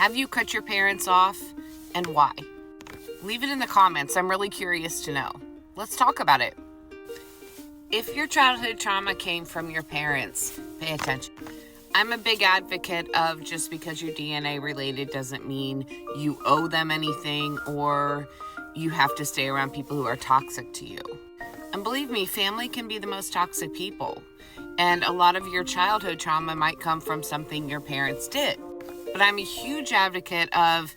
Have you cut your parents off, and why? Leave it in the comments. I'm really curious to know. Let's talk about it. If your childhood trauma came from your parents, pay attention. I'm a big advocate of just because you're DNA related doesn't mean you owe them anything or you have to stay around people who are toxic to you. And believe me, family can be the most toxic people. And a lot of your childhood trauma might come from something your parents did. But I'm a huge advocate of,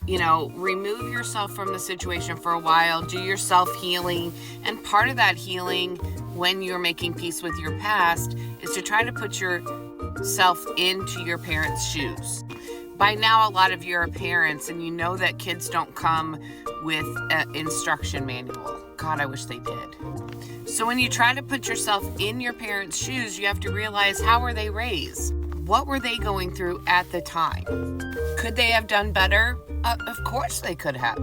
remove yourself from the situation for a while, do your self-healing. And part of that healing when you're making peace with your past is to try to put yourself into your parents' shoes. By now, a lot of you are parents and you know that kids don't come with an instruction manual. God, I wish they did. So when you try to put yourself in your parents' shoes, you have to realize, how were they raised? What were they going through at the time? Could they have done better? Of course they could have.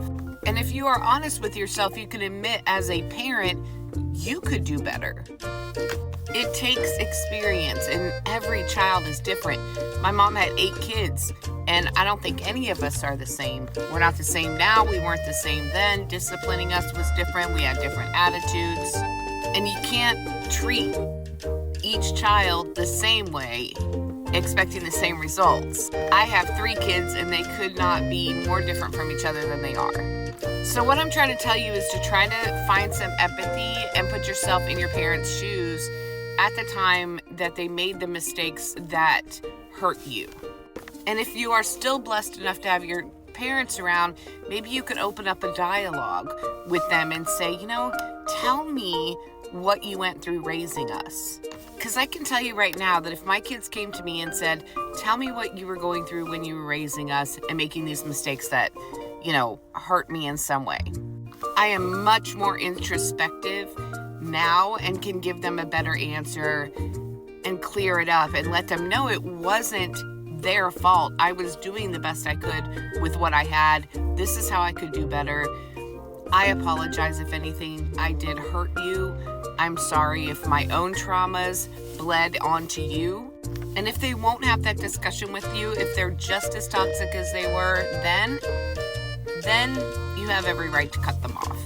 And if you are honest with yourself, you can admit as a parent, you could do better. It takes experience, and every child is different. My mom had 8 kids, and I don't think any of us are the same. We're not the same now. We weren't the same then. Disciplining us was different. We had different attitudes. And you can't treat each child the same way, expecting the same results. I have 3 kids, and they could not be more different from each other than they are. So what I'm trying to tell you is to try to find some empathy and put yourself in your parents' shoes at the time that they made the mistakes that hurt you. And if you are still blessed enough to have your parents around, maybe you could open up a dialogue with them and say, tell me what you went through raising us. Because I can tell you right now that if my kids came to me and said, tell me what you were going through when you were raising us and making these mistakes that, hurt me in some way, I am much more introspective now and can give them a better answer and clear it up and let them know it wasn't their fault. I was doing the best I could with what I had. This is how I could do better. I apologize if anything I did hurt you. I'm sorry if my own traumas bled onto you. And if they won't have that discussion with you, if they're just as toxic as they were then you have every right to cut them off.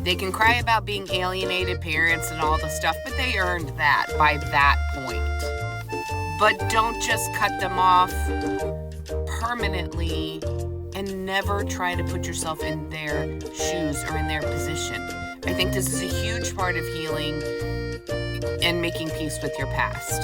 They can cry about being alienated parents and all the stuff, but they earned that by that point. But don't just cut them off permanently and never try to put yourself in their shoes or in their position. I think this is a huge part of healing and making peace with your past.